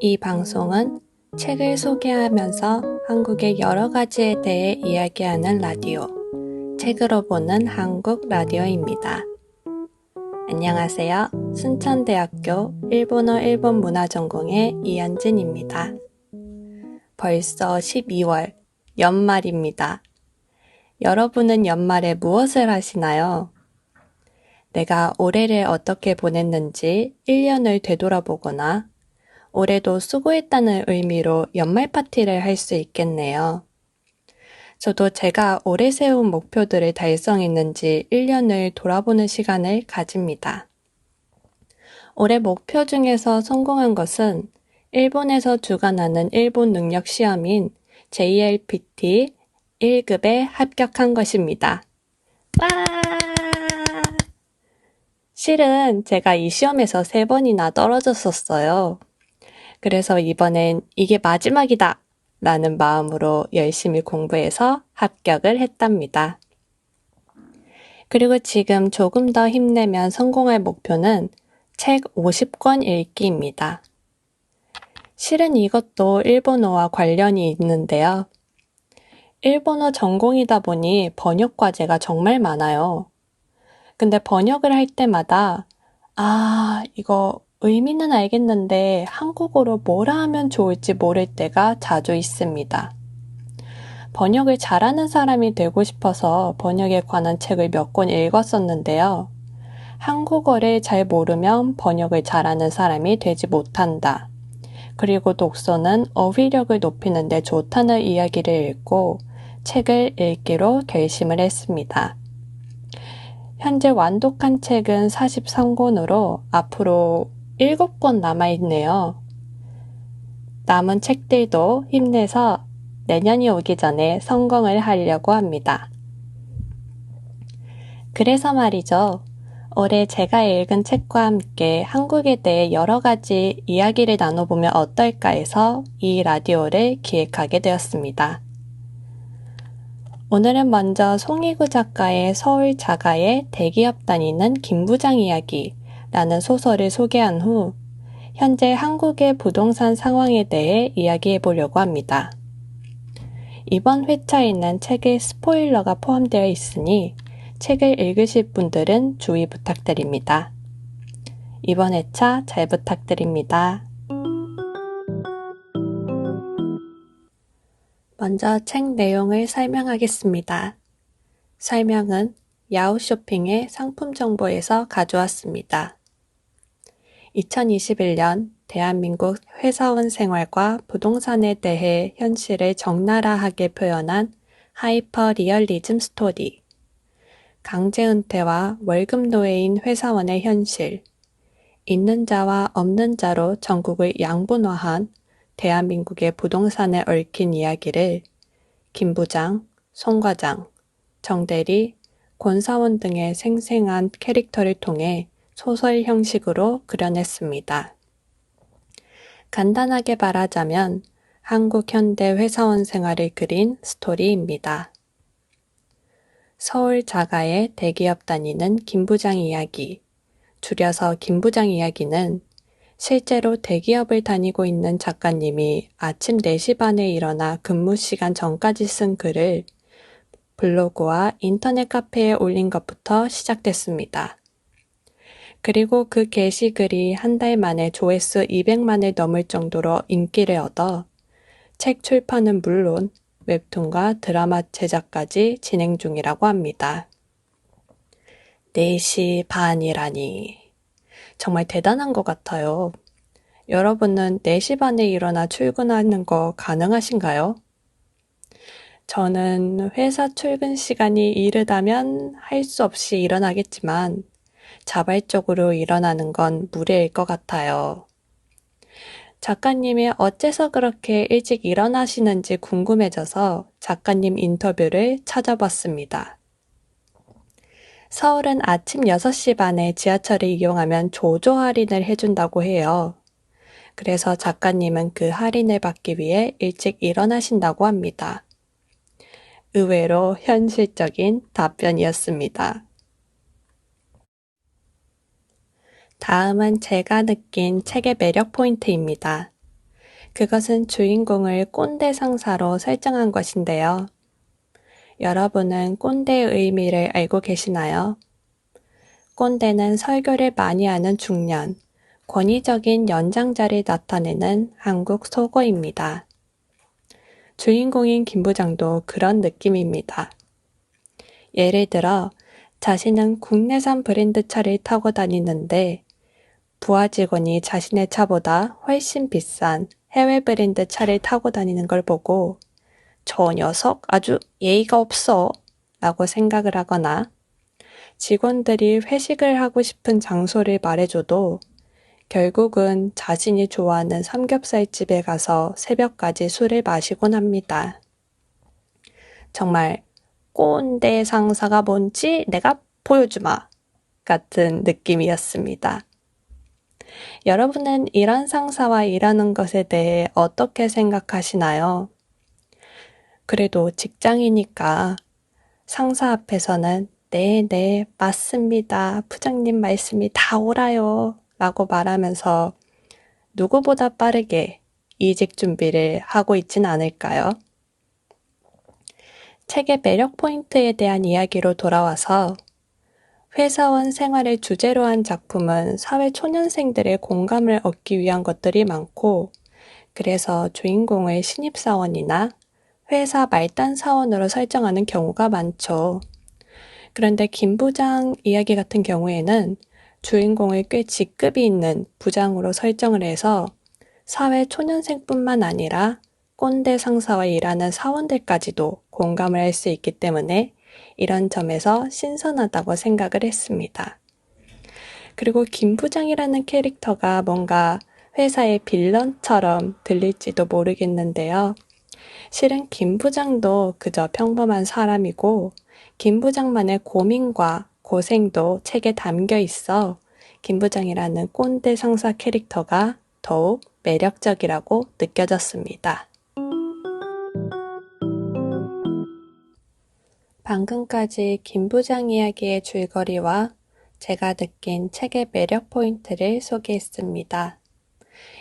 이 방송은 책을 소개하면서 한국의 여러 가지에 대해 이야기하는 라디오, 책으로 보는 한국 라디오입니다. 안녕하세요. 순천대학교 일본어 일본 문화 전공의 이현진입니다. 벌써 12월, 연말입니다. 여러분은 연말에 무엇을 하시나요? 내가 올해를 어떻게 보냈는지 1년을 되돌아보거나 올해도 수고했다는 의미로 연말 파티를 할 수 있겠네요. 저도 제가 올해 세운 목표들을 달성했는지 1년을 돌아보는 시간을 가집니다. 올해 목표 중에서 성공한 것은 일본에서 주관하는 일본 능력 시험인 JLPT 1급에 합격한 것입니다. 와! 실은 제가 이 시험에서 3번이나 떨어졌었어요. 그래서 이번엔 이게 마지막이다! 라는 마음으로 열심히 공부해서 합격을 했답니다. 그리고 지금 조금 더 힘내면 성공할 목표는 책 50권 읽기입니다. 실은 이것도 일본어와 관련이 있는데요. 일본어 전공이다 보니 번역 과제가 정말 많아요. 근데 번역을 할 때마다 이거 의미는 알겠는데 한국어로 뭐라 하면 좋을지 모를 때가 자주 있습니다. 번역을 잘하는 사람이 되고 싶어서 번역에 관한 책을 몇 권 읽었었는데요. 한국어를 잘 모르면 번역을 잘하는 사람이 되지 못한다. 그리고 독서는 어휘력을 높이는 데 좋다는 이야기를 읽고 책을 읽기로 결심을 했습니다. 현재 완독한 책은 43권으로 앞으로 7권 남아있네요. 남은 책들도 힘내서 내년이 오기 전에 성공을 하려고 합니다. 그래서 말이죠. 올해 제가 읽은 책과 함께 한국에 대해 여러 가지 이야기를 나눠보면 어떨까 해서 이 라디오를 기획하게 되었습니다. 오늘은 먼저 송희구 작가의 서울 자가의 대기업 다니는 김부장 이야기라는 소설을 소개한 후 현재 한국의 부동산 상황에 대해 이야기해 보려고 합니다. 이번 회차에는 책의 스포일러가 포함되어 있으니 책을 읽으실 분들은 주의 부탁드립니다. 이번 회차 잘 부탁드립니다. 먼저 책 내용을 설명하겠습니다. 설명은 야후쇼핑의 상품 정보에서 가져왔습니다. 2021년 대한민국 회사원 생활과 부동산에 대해 현실을 적나라하게 표현한 하이퍼 리얼리즘 스토리. 강제 은퇴와 월급 노예인 회사원의 현실. 있는 자와 없는 자로 전국을 양분화한 대한민국의 부동산에 얽힌 이야기를 김 부장, 송 과장, 정 대리, 권사원 등의 생생한 캐릭터를 통해 소설 형식으로 그려냈습니다. 간단하게 말하자면 한국 현대 회사원 생활을 그린 스토리입니다. 서울 자가의 대기업 다니는 김 부장 이야기, 줄여서 김 부장 이야기는 실제로 대기업을 다니고 있는 작가님이 아침 4시 반에 일어나 근무 시간 전까지 쓴 글을 블로그와 인터넷 카페에 올린 것부터 시작됐습니다. 그리고 그 게시글이 한 달 만에 조회수 200만을 넘을 정도로 인기를 얻어 책 출판은 물론 웹툰과 드라마 제작까지 진행 중이라고 합니다. 4시 반이라니 정말 대단한 것 같아요. 여러분은 4시 반에 일어나 출근하는 거 가능하신가요? 저는 회사 출근 시간이 이르다면 할 수 없이 일어나겠지만 자발적으로 일어나는 건 무리일 것 같아요. 작가님이 어째서 그렇게 일찍 일어나시는지 궁금해져서 작가님 인터뷰를 찾아봤습니다. 서울은 아침 6시 반에 지하철을 이용하면 조조 할인을 해준다고 해요. 그래서 작가님은 그 할인을 받기 위해 일찍 일어나신다고 합니다. 의외로 현실적인 답변이었습니다. 다음은 제가 느낀 책의 매력 포인트입니다. 그것은 주인공을 꼰대 상사로 설정한 것인데요. 여러분은 꼰대의 의미를 알고 계시나요? 꼰대는 설교를 많이 하는 중년, 권위적인 연장자를 나타내는 한국 속어입니다. 주인공인 김 부장도 그런 느낌입니다. 예를 들어 자신은 국내산 브랜드 차를 타고 다니는데 부하 직원이 자신의 차보다 훨씬 비싼 해외 브랜드 차를 타고 다니는 걸 보고 저 녀석 아주 예의가 없어 라고 생각을 하거나 직원들이 회식을 하고 싶은 장소를 말해줘도 결국은 자신이 좋아하는 삼겹살집에 가서 새벽까지 술을 마시곤 합니다. 정말 꼰대 상사가 뭔지 내가 보여주마 같은 느낌이었습니다. 여러분은 이런 상사와 일하는 것에 대해 어떻게 생각하시나요? 그래도 직장이니까 상사 앞에서는 네, 맞습니다. 부장님 말씀이 다 옳아요. 라고 말하면서 누구보다 빠르게 이직 준비를 하고 있진 않을까요? 책의 매력 포인트에 대한 이야기로 돌아와서 회사원 생활을 주제로 한 작품은 사회 초년생들의 공감을 얻기 위한 것들이 많고 그래서 주인공을 신입사원이나 회사 말단 사원으로 설정하는 경우가 많죠. 그런데 김 부장 이야기 같은 경우에는 주인공을 꽤 직급이 있는 부장으로 설정을 해서 사회 초년생뿐만 아니라 꼰대 상사와 일하는 사원들까지도 공감을 할 수 있기 때문에 이런 점에서 신선하다고 생각을 했습니다. 그리고 김 부장이라는 캐릭터가 뭔가 회사의 빌런처럼 들릴지도 모르겠는데요. 실은 김 부장도 그저 평범한 사람이고 김 부장만의 고민과 고생도 책에 담겨 있어 김 부장이라는 꼰대 상사 캐릭터가 더욱 매력적이라고 느껴졌습니다. 방금까지 김 부장 이야기의 줄거리와 제가 느낀 책의 매력 포인트를 소개했습니다.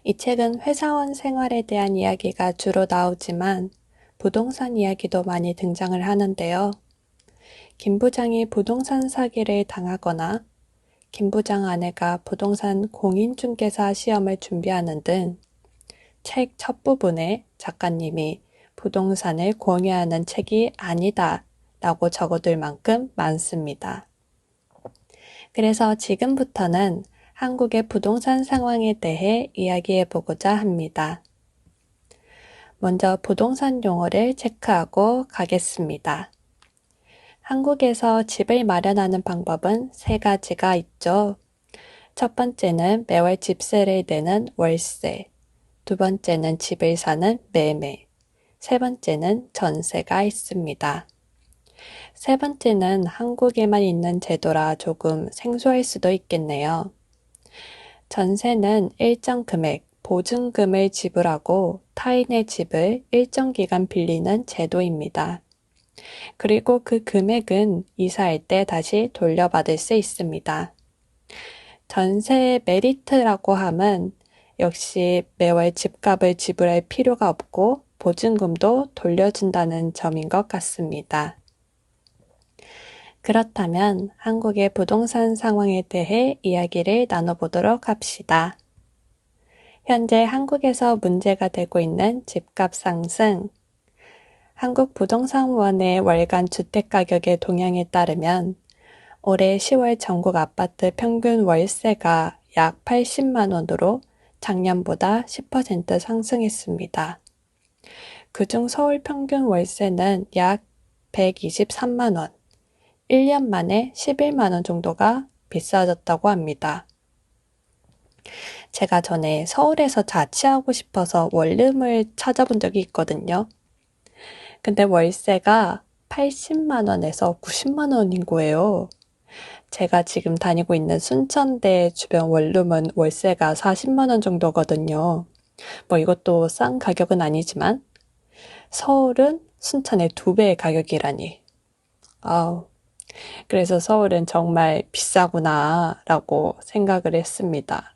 이 책은 회사원 생활에 대한 이야기가 주로 나오지만 부동산 이야기도 많이 등장을 하는데요. 김 부장이 부동산 사기를 당하거나 김 부장 아내가 부동산 공인중개사 시험을 준비하는 등 책 첫 부분에 작가님이 부동산을 공유하는 책이 아니다 라고 적어둘 만큼 많습니다. 그래서 지금부터는 한국의 부동산 상황에 대해 이야기해 보고자 합니다. 먼저 부동산 용어를 체크하고 가겠습니다. 한국에서 집을 마련하는 방법은 세 가지가 있죠. 첫 번째는 매월 집세를 내는 월세, 두 번째는 집을 사는 매매, 세 번째는 전세가 있습니다. 세 번째는 한국에만 있는 제도라 조금 생소할 수도 있겠네요. 전세는 일정 금액, 보증금을 지불하고 타인의 집을 일정 기간 빌리는 제도입니다. 그리고 그 금액은 이사할 때 다시 돌려받을 수 있습니다. 전세의 메리트라고 함은 역시 매월 집값을 지불할 필요가 없고 보증금도 돌려준다는 점인 것 같습니다. 그렇다면 한국의 부동산 상황에 대해 이야기를 나눠보도록 합시다. 현재 한국에서 문제가 되고 있는 집값 상승. 한국부동산원의 월간 주택가격의 동향에 따르면 올해 10월 전국 아파트 평균 월세가 약 80만 원으로 작년보다 10% 상승했습니다. 그중 서울 평균 월세는 약 123만 원, 1년 만에 11만 원 정도가 비싸졌다고 합니다. 제가 전에 서울에서 자취하고 싶어서 원룸을 찾아본 적이 있거든요. 근데 월세가 80만 원에서 90만 원인 거예요. 제가 지금 다니고 있는 순천대 주변 원룸은 월세가 40만 원 정도거든요. 뭐 이것도 싼 가격은 아니지만 서울은 순천의 2배의 가격이라니. 그래서 서울은 정말 비싸구나 라고 생각을 했습니다.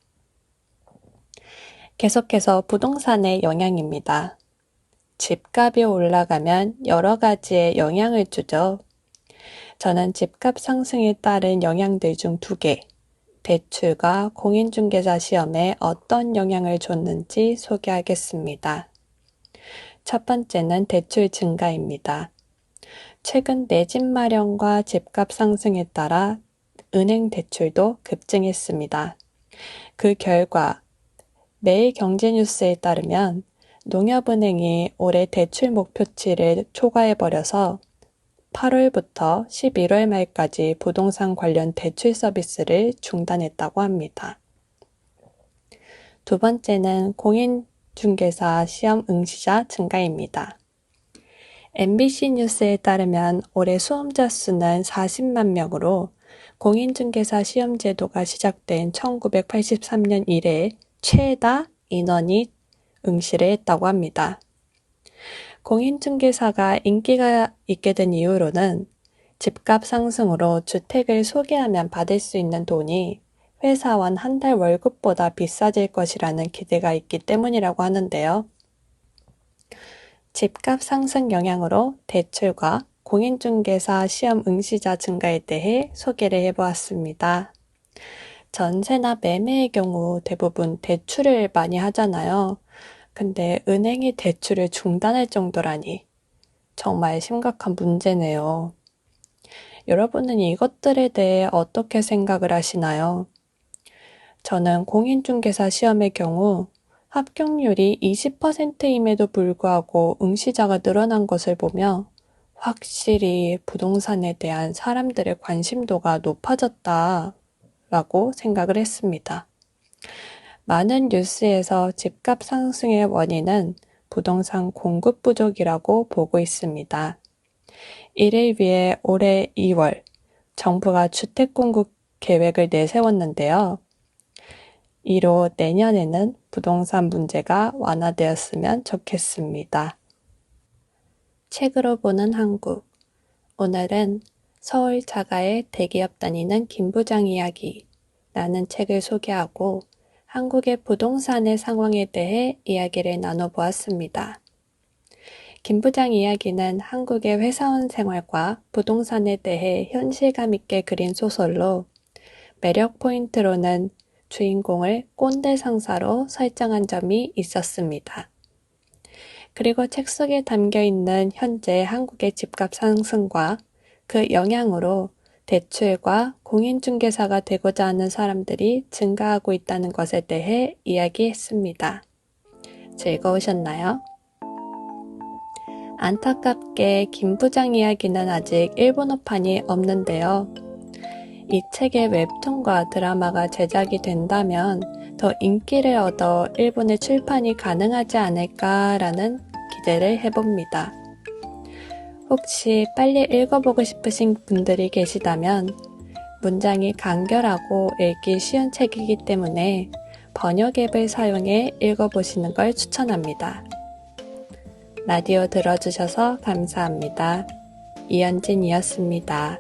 계속해서 부동산의 영향입니다. 집값이 올라가면 여러 가지의 영향을 주죠. 저는 집값 상승에 따른 영향들 중 2개, 대출과 공인중개사 시험에 어떤 영향을 줬는지 소개하겠습니다. 첫 번째는 대출 증가입니다. 최근 내 집 마련과 집값 상승에 따라 은행 대출도 급증했습니다. 그 결과 매일경제뉴스에 따르면 농협은행이 올해 대출 목표치를 초과해버려서 8월부터 11월 말까지 부동산 관련 대출 서비스를 중단했다고 합니다. 두 번째는 공인중개사 시험 응시자 증가입니다. MBC 뉴스에 따르면 올해 수험자 수는 40만 명으로 공인중개사 시험 제도가 시작된 1983년 이래 최다 인원이 응시를 했다고 합니다. 공인중개사가 인기가 있게 된 이유로는 집값 상승으로 주택을 소개하면 받을 수 있는 돈이 회사원 한 달 월급보다 비싸질 것이라는 기대가 있기 때문이라고 하는데요. 집값 상승 영향으로 대출과 공인중개사 시험 응시자 증가에 대해 소개를 해보았습니다. 전세나 매매의 경우 대부분 대출을 많이 하잖아요. 근데 은행이 대출을 중단할 정도라니 정말 심각한 문제네요. 여러분은 이것들에 대해 어떻게 생각을 하시나요? 저는 공인중개사 시험의 경우 합격률이 20%임에도 불구하고 응시자가 늘어난 것을 보며 확실히 부동산에 대한 사람들의 관심도가 높아졌다라고 생각을 했습니다. 많은 뉴스에서 집값 상승의 원인은 부동산 공급 부족이라고 보고 있습니다. 이를 위해 올해 2월 정부가 주택 공급 계획을 내세웠는데요. 이로 내년에는 부동산 문제가 완화되었으면 좋겠습니다. 책으로 보는 한국. 오늘은 서울 자가의 대기업 다니는 김 부장 이야기라는 책을 소개하고 한국의 부동산의 상황에 대해 이야기를 나눠보았습니다. 김 부장 이야기는 한국의 회사원 생활과 부동산에 대해 현실감 있게 그린 소설로 매력 포인트로는 주인공을 꼰대 상사로 설정한 점이 있었습니다. 그리고 책 속에 담겨있는 현재 한국의 집값 상승과 그 영향으로 대출과 공인중개사가 되고자 하는 사람들이 증가하고 있다는 것에 대해 이야기했습니다. 즐거우셨나요? 안타깝게 김 부장 이야기는 아직 일본어판이 없는데요. 이 책의 웹툰과 드라마가 제작이 된다면 더 인기를 얻어 일본의 출판이 가능하지 않을까라는 기대를 해봅니다. 혹시 빨리 읽어보고 싶으신 분들이 계시다면 문장이 간결하고 읽기 쉬운 책이기 때문에 번역 앱을 사용해 읽어보시는 걸 추천합니다. 라디오 들어주셔서 감사합니다. 이현진이었습니다.